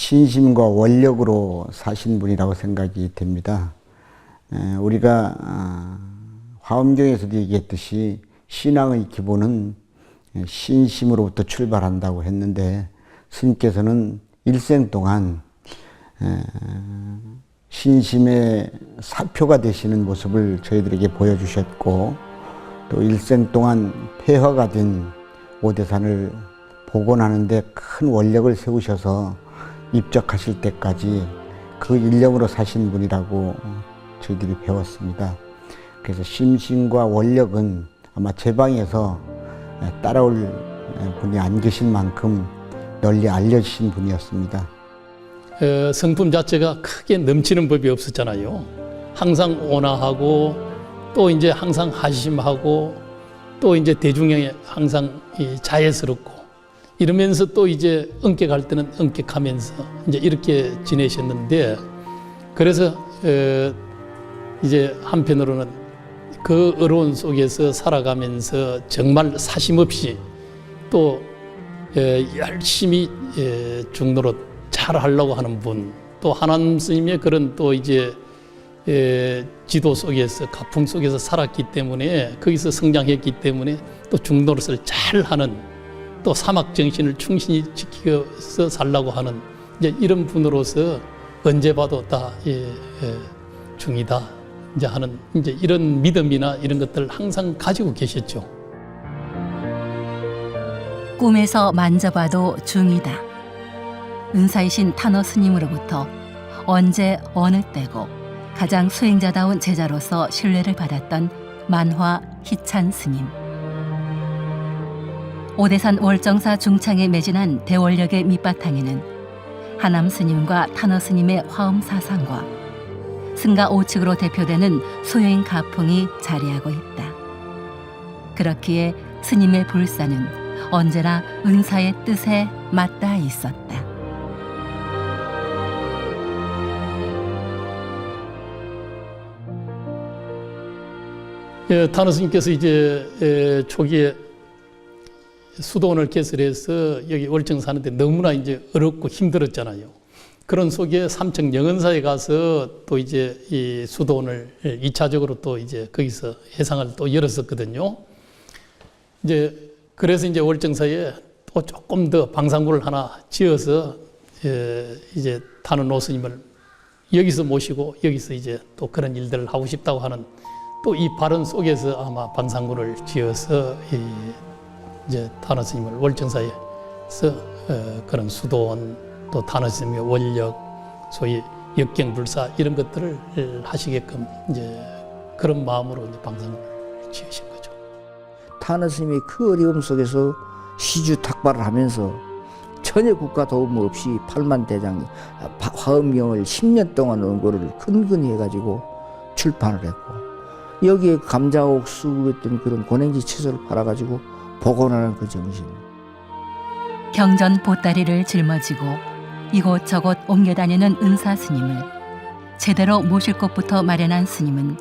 신심과 원력으로 사신 분이라고 생각이 됩니다. 우리가 화엄경에서도 얘기했듯이 신앙의 기본은 신심으로부터 출발한다고 했는데, 스님께서는 일생 동안 신심의 사표가 되시는 모습을 저희들에게 보여주셨고, 또 일생 동안 폐허가 된 오대산을 복원하는 데 큰 원력을 세우셔서 입적하실 때까지 그 일념으로 사신 분이라고 저희들이 배웠습니다. 그래서 심심과 원력은 아마 제 방에서 따라올 분이 안 계신 만큼 널리 알려지신 분이었습니다. 성품 자체가 크게 넘치는 법이 없었잖아요. 항상 온화하고, 또 이제 항상 하심하고, 또 이제 대중에 항상 자애스럽고, 이러면서 또 이제 엄격할 때는 엄격하면서 이제 이렇게 지내셨는데, 그래서 이제 한편으로는 그 어려운 속에서 살아가면서 정말 사심 없이 또 열심히 중노릇 잘 하려고 하는 분, 또 하나님 스님의 그런 또 이제 지도 속에서, 가풍 속에서 살았기 때문에, 거기서 성장했기 때문에 또 중노릇을 잘 하는, 또 사막 정신을 충실히 지키면서 살라고 하는 이제 이런 분으로서 언제 봐도 다 중이다 이제 하는 이제 이런 믿음이나 이런 것들을 항상 가지고 계셨죠. 꿈에서 만져봐도 중이다. 은사이신 탄어 스님으로부터 언제 어느 때고 가장 수행자다운 제자로서 신뢰를 받았던 만화 희찬 스님. 오대산 월정사 중창에 매진한 대원력의 밑바탕에는 하남 스님과 탄어 스님의 화엄 사상과 승가 오측으로 대표되는 소여인 가풍이 자리하고 있다. 그렇기에 스님의 불사는 언제나 은사의 뜻에 맞닿아 있었다. 탄어 스님께서 이제 초기에 수도원을 개설해서 여기 월정 사는데 너무나 이제 어렵고 힘들었잖아요. 그런 속에 삼청 영은사에 가서 또 이제 이 수도원을 2차적으로 또 이제 거기서 회상을 또 열었었거든요. 이제 그래서 이제 월정사에 또 조금 더 방상구를 하나 지어서 이제 탄원 노스님을 여기서 모시고 여기서 이제 또 그런 일들을 하고 싶다고 하는 또 이 발언 속에서 아마 방상구를 지어서 이제 탄원 스님을 월정사에서 그런 수도원, 또 탄원 스님의 원력, 소위 역경불사 이런 것들을 하시게끔 이제 그런 마음으로 이제 방상을 지으신 거죠. 탄원 스님이 그 어려움 속에서 시주탁발을 하면서 전혀 국가 도움 없이 8만 대장 화엄경을 10년 동안 원고를 근근히 해가지고 출판을 했고, 여기에 감자옥수했던 그런 고냉지 채소를 팔아가지고 복원하는 그 정신. 경전 보따리를 짊어지고 이곳저곳 옮겨다니는 은사 스님을 제대로 모실 곳부터 마련한 스님은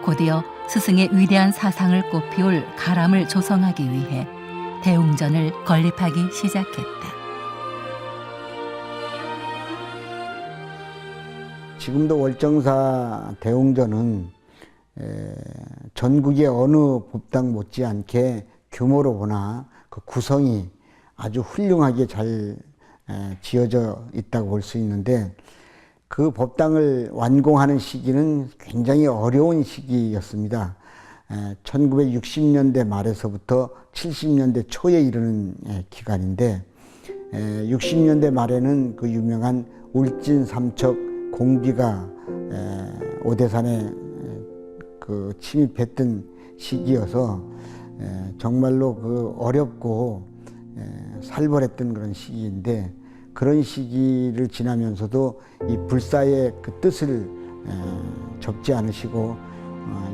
곧이어 스승의 위대한 사상을 꽃피울 가람을 조성하기 위해 대웅전을 건립하기 시작했다. 지금도 월정사 대웅전은 전국의 어느 법당 못지않게 규모로 보나 그 구성이 아주 훌륭하게 잘 지어져 있다고 볼 수 있는데, 그 법당을 완공하는 시기는 굉장히 어려운 시기였습니다. 1960년대 말에서부터 70년대 초에 이르는 기간인데, 60년대 말에는 그 유명한 울진 삼척 공비가 오대산에 그 침입했던 시기여서 정말로 그 어렵고 살벌했던 그런 시기인데, 그런 시기를 지나면서도 이 불사의 그 뜻을 접지 않으시고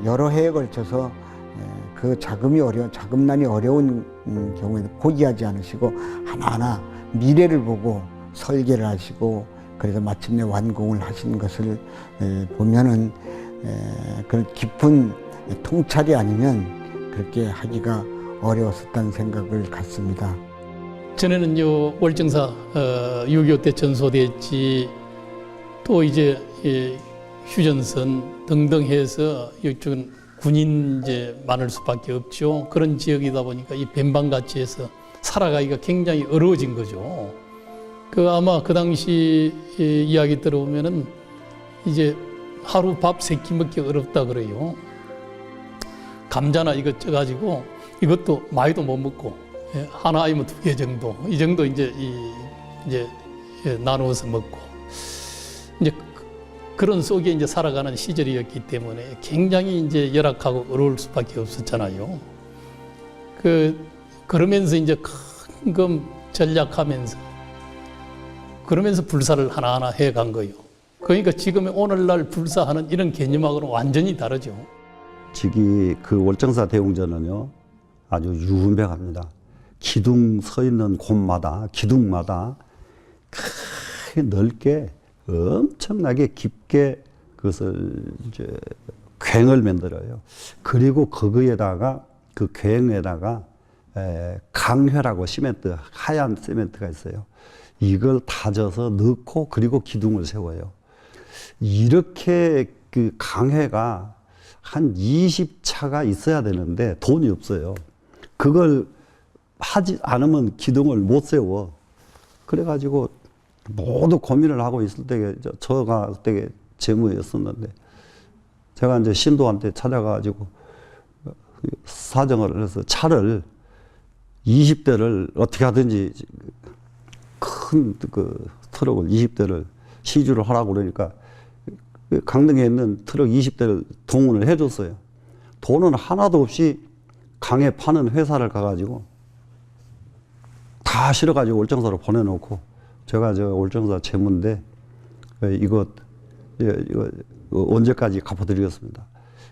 여러 해에 걸쳐서 그 자금난이 어려운 경우에도 포기하지 않으시고 하나하나 미래를 보고 설계를 하시고, 그래서 마침내 완공을 하신 것을 보면은 그런 깊은 통찰이 아니면 그렇게 하기가 어려웠었다는 생각을 갖습니다. 전에는요 월정사 6.25 때 전소됐지 또 이제 휴전선 등등 해서 이쪽은 군인 이제 많을 수밖에 없죠. 그런 지역이다 보니까 이 변방같이 해서 살아가기가 굉장히 어려워진 거죠. 그 아마 그 당시 이야기 들어보면은 이제 하루 밥 3끼 먹기 어렵다 그래요. 감자나 이거 쪄가지고 이것도 많이도 못 먹고 하나 아니면 2개 정도 이 정도 이제 나누어서 먹고 이제 그런 속에 이제 살아가는 시절이었기 때문에 굉장히 이제 열악하고 어려울 수밖에 없었잖아요. 그러면서 이제 큰 전략하면서 그러면서 불사를 하나하나 해간 거예요. 그러니까 지금 오늘날 불사하는 이런 개념하고는 완전히 다르죠. 직위 그 월정사 대웅전은요 아주 유명합니다. 기둥 서 있는 곳마다 기둥마다 크게 넓게 엄청나게 깊게 그것을 이제 괭을 만들어요. 그리고 거기에다가 그 괭에다가 강회라고 시멘트 하얀 시멘트가 있어요. 이걸 다져서 넣고 그리고 기둥을 세워요. 이렇게 그 강회가 한 20차가 있어야 되는데 돈이 없어요. 그걸 하지 않으면 기둥을 못 세워. 그래가지고 모두 고민을 하고 있을 때 저가 그때 재무였었는데 제가 이제 신도한테 찾아가가지고 사정을 해서 차를 20대를 어떻게 하든지 큰 그 트럭을 20대를 시주를 하라고 그러니까 강릉에 있는 트럭 20대를 동원을 해줬어요. 돈은 하나도 없이 강에 파는 회사를 가가지고 다 실어가지고 월정사로 보내놓고 제가 저 월정사 재무인데 이거 언제까지 갚아드리겠습니다.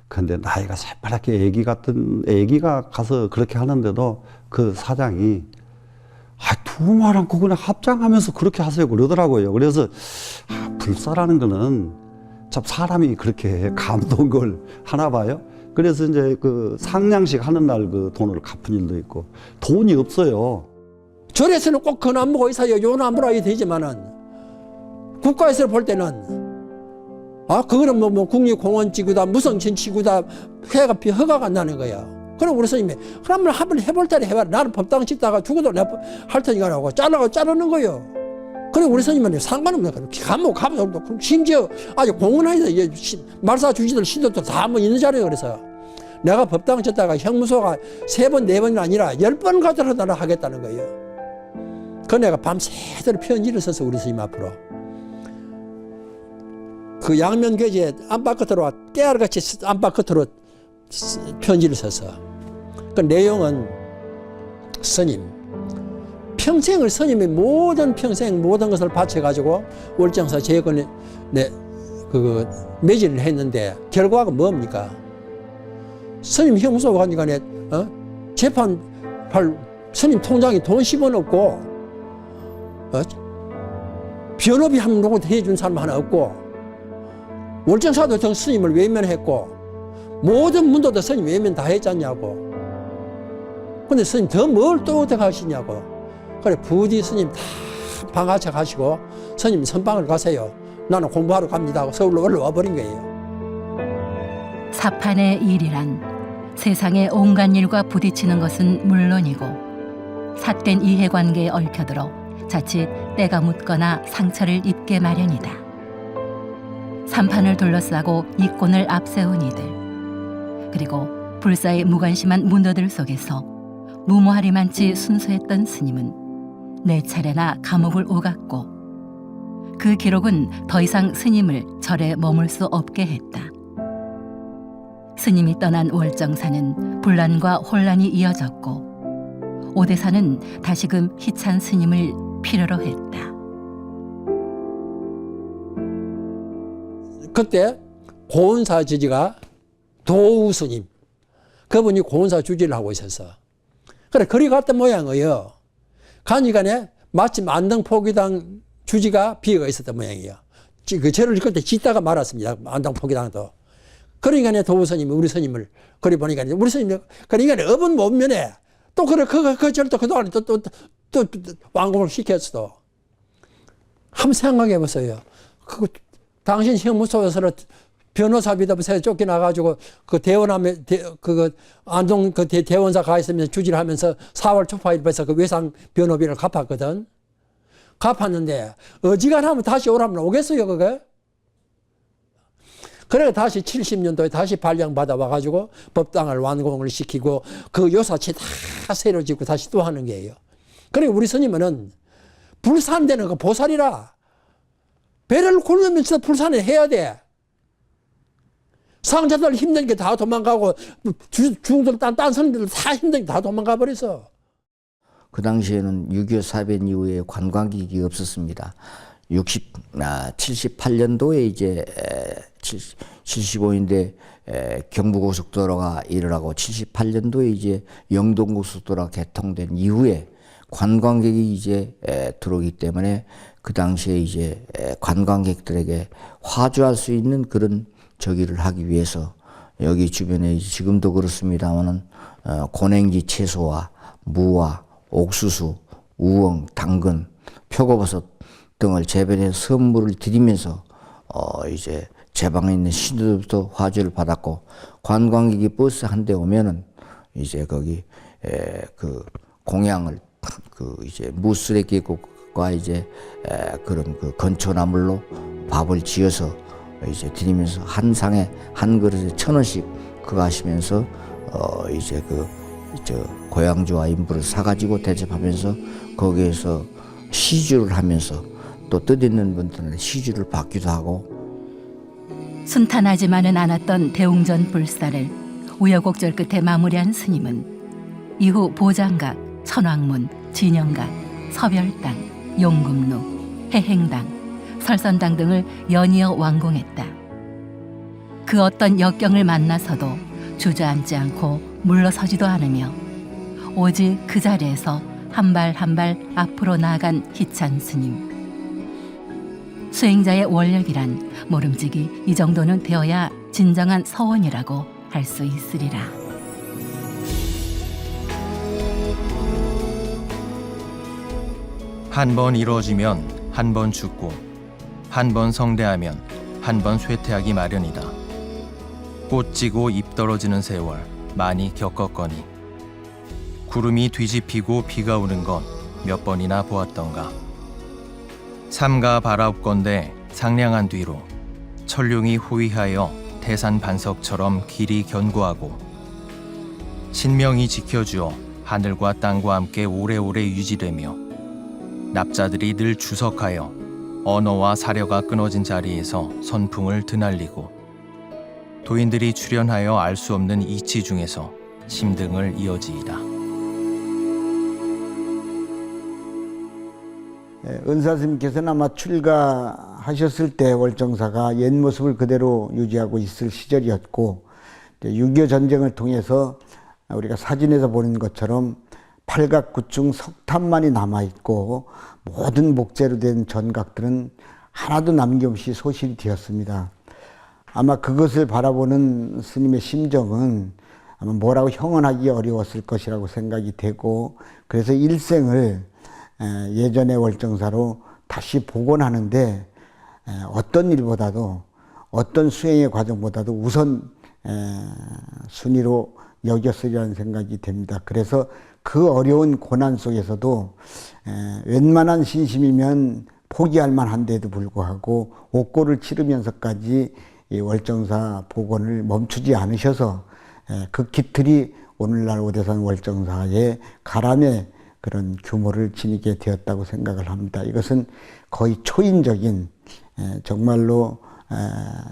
근데 나이가 새파랗게 애기가 가서 그렇게 하는데도 그 사장이 두말 않고 그냥 합장하면서 그렇게 하세요 그러더라고요. 그래서 불사라는 거는 참 사람이 그렇게 감동을 하나 봐요. 그래서 이제 그 상냥식 하는 날 그 돈을 갚은 일도 있고 돈이 없어요. 절에서는 꼭 그 나무가 있어요. 요 나무라 해야 되지만은 국가에서 볼 때는 그거는 뭐 국립공원지구다 무성천지구다 허가가 안 나는 거야. 그럼 우리 스님이 그러면 한번 해볼 때는 해봐라. 나는 법당 짓다가 죽어도 내가 할 테니까 하고 자르는 거예요. 그리고 우리 스님은 상관없는 거예요. 가면 심지어 아주 공헌하에서 말사 주지들 신도들 다 한번 있는 자리에요. 그래서 내가 법당 짓다가 형무소가 3번 4번이 아니라 10번 가더라도 하겠다는 거예요. 그 내가 밤새도록 편지를 써서 우리 스님 앞으로 그 양면괴지에 안팎끝으로 깨알같이 안팎끝으로 편지를 써서 그 내용은 스님 평생을 스님의 평생 모든 것을 바쳐가지고 월정사 재건에 매진을 했는데 결과가 뭡니까? 스님 형무소 가니까 재판할 스님 통장에 돈 10원 없고 변호비 한 번 해준 사람 하나 없고 월정사도 정 스님을 외면했고 모든 문도도 스님 외면 다 했잖냐고. 근데 스님 더 뭘 또 어떻게 하시냐고. 그래 부디 스님 다 방아차 가시고 스님 선방을 가세요. 나는 공부하러 갑니다 하고 서울로 올라와 버린 거예요. 사판의 일이란 세상의 온갖 일과 부딪히는 것은 물론이고 삿된 이해관계에 얽혀들어 자칫 때가 묻거나 상처를 입게 마련이다. 삼판을 둘러싸고 이권을 앞세운 이들 그리고 불사의 무관심한 문도들 속에서 무모하리만치 순수했던 스님은 4차례나 감옥을 오갔고 그 기록은 더 이상 스님을 절에 머물 수 없게 했다. 스님이 떠난 월정사는 분란과 혼란이 이어졌고 오대사는 다시금 희찬 스님을 필요로 했다. 그때 고은사 지지가 도우 스님 그분이 고은사 주지를 하고 있었어. 그래 그리 갔던 모양이에요. 가니간에 마침 안동포기당 주지가 비어가 있었던 모양이에요. 그 절을 그때 짓다가 말았습니다. 안동포기당도. 그러니까 도우 스님이 우리 스님을 그리 보니까 우리 스님이 그러니까 업은 못 면해 또 그 절도 그동안에 또 또 완공을 시켰어. 한번 생각해 보세요. 그 당신 형무소에서는 변호사비도 새 쫓겨나가지고 그 대원하면 안동 그 대원사 가 있으면서 주질하면서 4월 초파일에서 그 외상 변호비를 갚았거든. 갚았는데 어지간하면 다시 오라면 오겠어요 그게? 그래 다시 70년도에 다시 발령받아 와가지고 법당을 완공을 시키고 그 요사치 다 새로 짓고 다시 또 하는 게예요. 그러니까 우리 스님은 불산되는 거 보살이라 배를 굴리면서 불산을 해야 돼. 상자들 힘든 게 다 도망가고 중들 딴 스님들 다 힘든 게 다 도망가 버렸어. 그 당시에는 6.25 사변 이후에 관광객이 없었습니다. 78년도에 이제 75인데 경부고속도로가 일어나고 78년도에 이제 영동고속도로가 개통된 이후에 관광객이 이제 들어오기 때문에 그 당시에 이제 관광객들에게 화주할 수 있는 그런 저기를 하기 위해서 여기 주변에 지금도 그렇습니다만은 고냉지 채소와 무와 옥수수, 우엉, 당근, 표고버섯 등을 재배해서 선물을 드리면서 이제 제방에 있는 신도들부터 화주를 받았고 관광객이 버스 한 대 오면은 이제 거기 그 공양을 그 이제 무쓰레기과 이제 그런 그 건초나물로 밥을 지어서 이제 드리면서 한 상에 한 그릇에 1,000원씩 그거 하시면서 이제 저 고향주와 인부를 사가지고 대접하면서 거기에서 시주를 하면서 또 뜻있는 분들은 시주를 받기도 하고. 순탄하지만은 않았던 대웅전 불사를 우여곡절 끝에 마무리한 스님은 이후 보장각, 천왕문, 진영각, 서별당, 용금루, 해행당, 설선당 등을 연이어 완공했다. 그 어떤 역경을 만나서도 주저앉지 않고 물러서지도 않으며 오직 그 자리에서 한 발 한 발 앞으로 나아간 희찬 스님. 수행자의 원력이란 모름지기 이 정도는 되어야 진정한 서원이라고 할 수 있으리라. 한 번 이루어지면 한 번 죽고 한 번 성대하면 한 번 쇠퇴하기 마련이다. 꽃 지고 잎 떨어지는 세월 많이 겪었거니 구름이 뒤집히고 비가 오는 건 몇 번이나 보았던가. 삼가 바라옵건대 상량한 뒤로 천룡이 호위하여 태산 반석처럼 길이 견고하고 신명이 지켜주어 하늘과 땅과 함께 오래오래 유지되며 납자들이 늘 주석하여 언어와 사려가 끊어진 자리에서 선풍을 드날리고 도인들이 출현하여 알 수 없는 이치 중에서 심등을 이어지이다. 은사스님께서는 아마 출가하셨을 때 월정사가 옛 모습을 그대로 유지하고 있을 시절이었고 6.25 전쟁을 통해서 우리가 사진에서 보는 것처럼 팔각구층 석탑만이 남아있고 모든 목재로 된 전각들은 하나도 남김없이 소실이 되었습니다. 아마 그것을 바라보는 스님의 심정은 아마 뭐라고 형언하기 어려웠을 것이라고 생각이 되고 그래서 일생을 예전의 월정사로 다시 복원하는데 어떤 일보다도 어떤 수행의 과정보다도 우선 순위로 여겼으리라는 생각이 됩니다. 그래서 그 어려운 고난 속에서도 웬만한 신심이면 포기할 만한데도 불구하고 옥고를 치르면서까지 이 월정사 복원을 멈추지 않으셔서 그 깃틀이 오늘날 오대산 월정사의 가람의 그런 규모를 지니게 되었다고 생각을 합니다. 이것은 거의 초인적인 정말로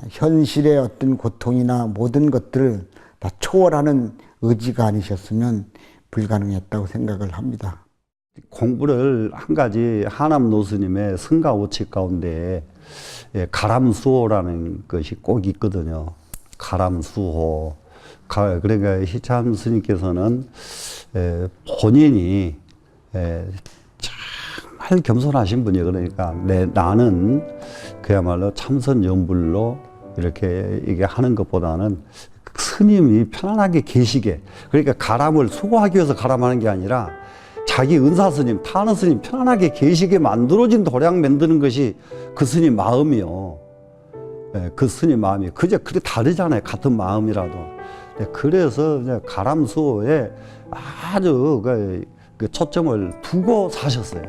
현실의 어떤 고통이나 모든 것들을 다 초월하는 의지가 아니셨으면 불가능했다고 생각을 합니다. 공부를 한 가지 하남 노스님의 성가오칙 가운데 가람수호라는 것이 꼭 있거든요. 가람수호. 그러니까 희참 스님께서는 본인이 정말 겸손하신 분이에요. 그러니까 나는 그야말로 참선연불로 이렇게 이게 하는 것보다는 스님이 편안하게 계시게, 그러니까 가람을 수고하기 위해서 가람하는 게 아니라 자기 은사 스님, 타는 스님 편안하게 계시게 만들어진 도량 만드는 것이 그 스님 마음이요. 예, 그 스님 마음이 그저 그래 다르잖아요. 같은 마음이라도. 네, 그래서 이제 가람수호에 아주 그 초점을 두고 사셨어요.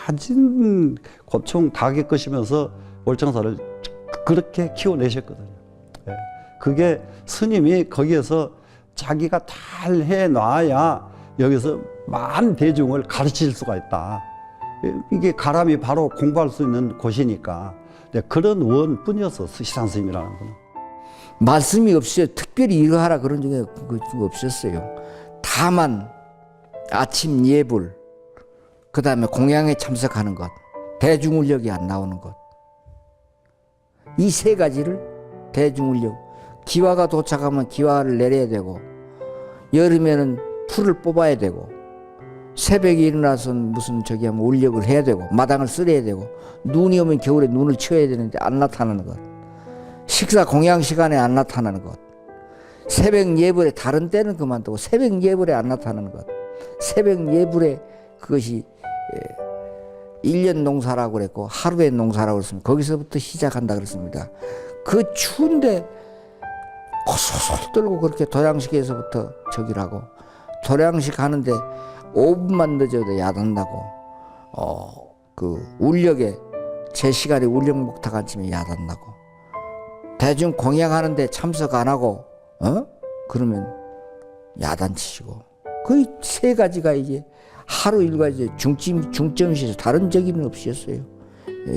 가진 고충 다 겪으시면서 월정사를 그렇게 키워내셨거든요. 예, 그게 스님이 거기에서 자기가 잘 해놔야 여기서 많은 대중을 가르칠 수가 있다. 이게 가람이 바로 공부할 수 있는 곳이니까. 네, 그런 원뿐이었어, 시산 스님이라는 건. 말씀이 없어요. 특별히 이거 하라 그런 적이 없었어요. 다만 아침 예불, 그 다음에 공양에 참석하는 것, 대중울력이 안 나오는 것, 이 세 가지를 대중울력, 기와가 도착하면 기와를 내려야 되고, 여름에는 풀을 뽑아야 되고, 새벽에 일어나서 무슨 저기 하면 울력을 해야 되고, 마당을 쓸어야 되고, 눈이 오면 겨울에 눈을 치워야 되는데 안 나타나는 것, 식사 공양 시간에 안 나타나는 것, 새벽 예불에 다른 때는 그만두고 새벽 예불에 안 나타나는 것, 새벽 예불에 그것이 1년 농사라고 그랬고 하루의 농사라고 그랬습니다. 거기서부터 시작한다 그랬습니다. 그 추운데 소솔 떨고 그렇게 도량식에서부터 저기라고, 도량식 하는데 5분만 늦어도 야단나고, 그 울력에 제 시간에 울력 목탁 안 치면 야단나고, 대중 공양하는데 참석 안 하고 그러면 야단치시고, 그 세 가지가 이제 하루 일과 이제 중점이셔서 다른 적임은 없었어요.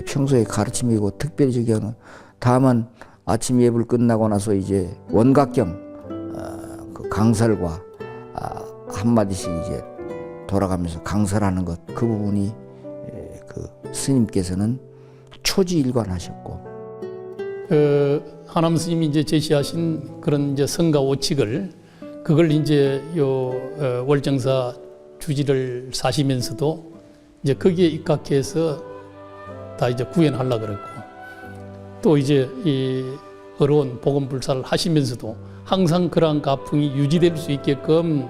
평소에 가르침이고 특별히 저기 하는. 다만 아침 예불 끝나고 나서 이제 원각경 그 강설과 한마디씩 이제 돌아가면서 강설하는 것, 그 부분이 그 스님께서는 초지일관하셨고. 하남 스님이 이제 제시하신 그런 이제 성가 오칙을, 그걸 이제 월정사 주지를 사시면서도 이제 거기에 입각해서 다 이제 구현하려고 그랬고, 또 이제 이 어려운 복음불사를 하시면서도 항상 그러한 가풍이 유지될 수 있게끔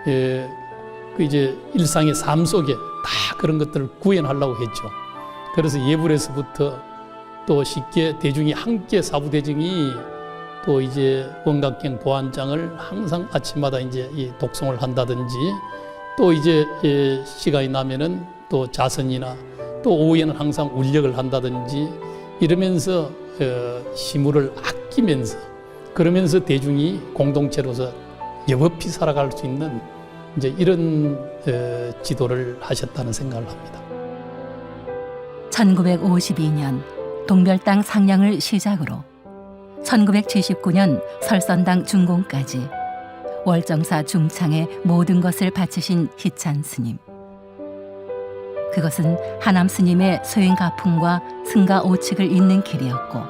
그 이제 일상의 삶 속에 다 그런 것들을 구현하려고 했죠. 그래서 예불에서부터 또 쉽게 대중이 함께 사부대중이 또 이제 원각경 보안장을 항상 아침마다 이제 이 독송을 한다든지, 또 이제 시간이 나면은 또 자선이나 또 오후에는 항상 울력을 한다든지 이러면서 시물을 아끼면서, 그러면서 대중이 공동체로서 여법히 살아갈 수 있는 이제 이런 지도를 하셨다는 생각을 합니다. 1952년 동별당 상량을 시작으로 1979년 설선당 준공까지 월정사 중창에 모든 것을 바치신 희찬 스님. 그것은 하남 스님의 소행 가풍과 승가 오칙을 잇는 길이었고,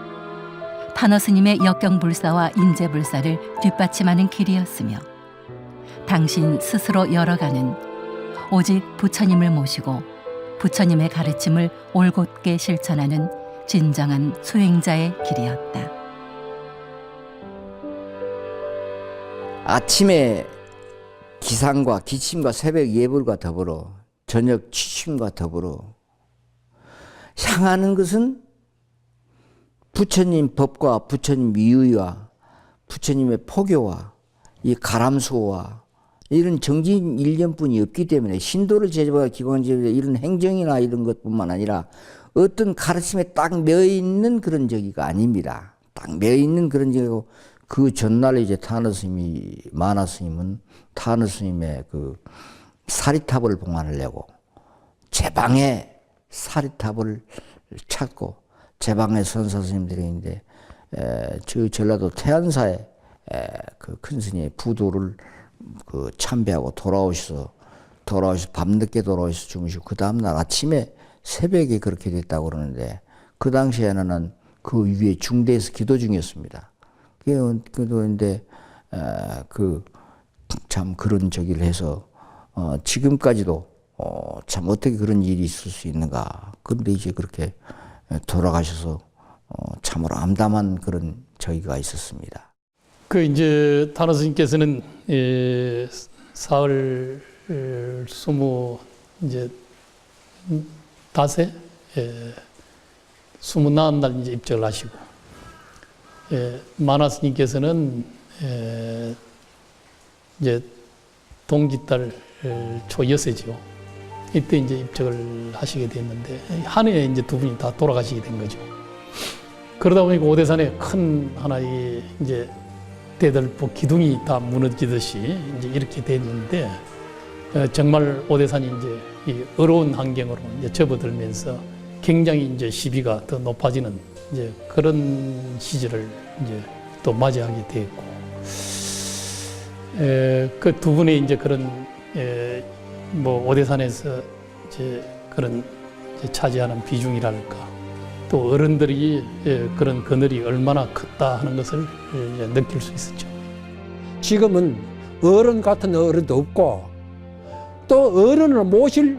탄어 스님의 역경불사와 인재불사를 뒷받침하는 길이었으며, 당신 스스로 열어가는 오직 부처님을 모시고 부처님의 가르침을 올곧게 실천하는 진정한 수행자의 길이었다. 아침에 기상과 기침과 새벽 예불과 더불어 저녁 취침과 더불어 향하는 것은 부처님 법과 부처님 위의와 부처님의 포교와 이 가람수호와 이런 정진 일념뿐이 없기 때문에 신도를 제접하고 기관 제접하고 이런 행정이나 이런 것뿐만 아니라 어떤 가르침에 딱 매어있는 그런 저기가 아닙니다. 딱 매어있는 그런 저기고, 그 전날에 이제 타너 스님이, 마나 스님은 타너 스님의 그 사리탑을 봉안하려고 제 방에 사리탑을 찾고, 제 방에 선사 스님들이 있는데 저 전라도 태안사에 그 큰 스님의 부도를 그 참배하고 돌아오셔서 밤늦게 돌아오셔서 주무시고, 그 다음날 아침에 새벽에 그렇게 됐다고 그러는데, 그 당시에는 그 위에 중대에서 기도 중이었습니다. 그런데 참 그런 저기를 해서 지금까지도 참 어떻게 그런 일이 있을 수 있는가. 그런데 이제 그렇게 돌아가셔서 참으로 암담한 그런 저기가 있었습니다. 그 이제 탄어 스님께서는 사흘 이제 다세, 29날 이제 입적을 하시고, 만화 스님께서는 이제 동짓달 초6이죠. 이때 이제 입적을 하시게 됐는데, 한 해에 이제 두 분이 다 돌아가시게 된 거죠. 그러다 보니까 오대산에 큰 하나의 이제 대들보 기둥이 다 무너지듯이 이제 이렇게 됐는데, 정말 오대산이 이제 이 어려운 환경으로 이제 접어들면서 굉장히 이제 시비가 더 높아지는 이제 그런 시절을 이제 또 맞이하게 됐고, 그 두 분의 이제 그런 뭐 오대산에서 이제 그런 이제 차지하는 비중이랄까, 또 어른들이 그런 그늘이 얼마나 컸다 하는 것을 이제 느낄 수 있었죠. 지금은 어른 같은 어른도 없고 또 어른을 모실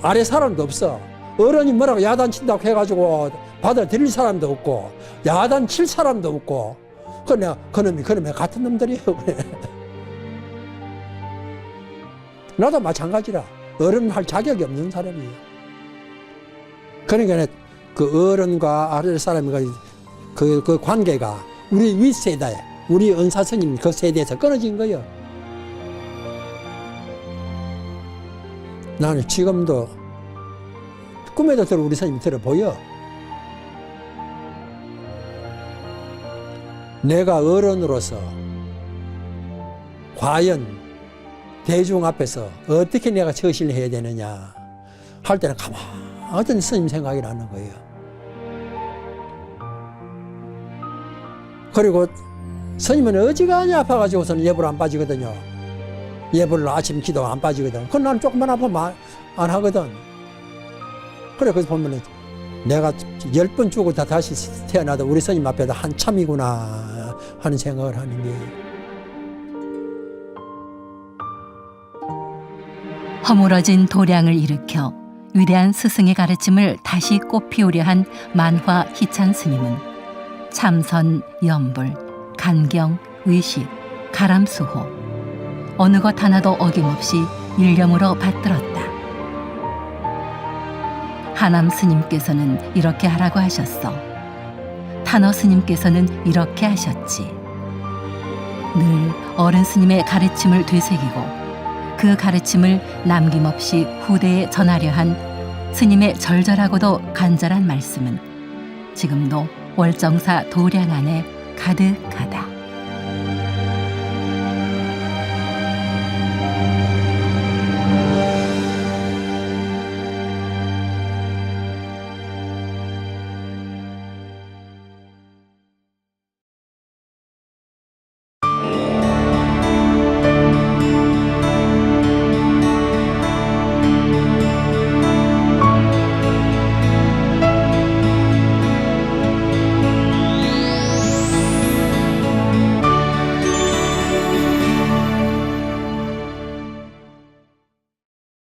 아래 사람도 없어. 어른이 뭐라고 야단친다고 해가지고 받아들일 사람도 없고 야단칠 사람도 없고, 그냥 그놈이 같은 놈들이에요. 그래. 나도 마찬가지라. 어른 할 자격이 없는 사람이에요. 그러니까 그 어른과 아래 사람과 그 관계가 우리 윗세대, 우리 은사스님 그 세대에서 끊어진 거예요. 나는 지금도 꿈에도 들어 우리 스님 들어 보여. 내가 어른으로서 과연 대중 앞에서 어떻게 내가 처신을 해야 되느냐 할 때는 가만히 스님 생각이 나는 거예요. 그리고 스님은 어지간히 아파가지고서는 예불 안 빠지거든요. 예불 아침 기도 안 빠지거든. 그건 나는 조금만 아프면 안 하거든. 그래, 그래서 보면은 내가 10번 죽고 다시 태어나도 우리 스님 앞에다 한참이구나 하는 생각을 하는 게. 허물어진 도량을 일으켜 위대한 스승의 가르침을 다시 꽃피우려 한 만화 희찬 스님은 참선, 염불, 간경, 의식, 가람수호 어느 것 하나도 어김없이 일념으로 받들었다. 하남 스님께서는 이렇게 하라고 하셨어. 탄어 스님께서는 이렇게 하셨지. 늘 어른 스님의 가르침을 되새기고 그 가르침을 남김없이 후대에 전하려 한 스님의 절절하고도 간절한 말씀은 지금도 월정사 도량 안에 가득하다.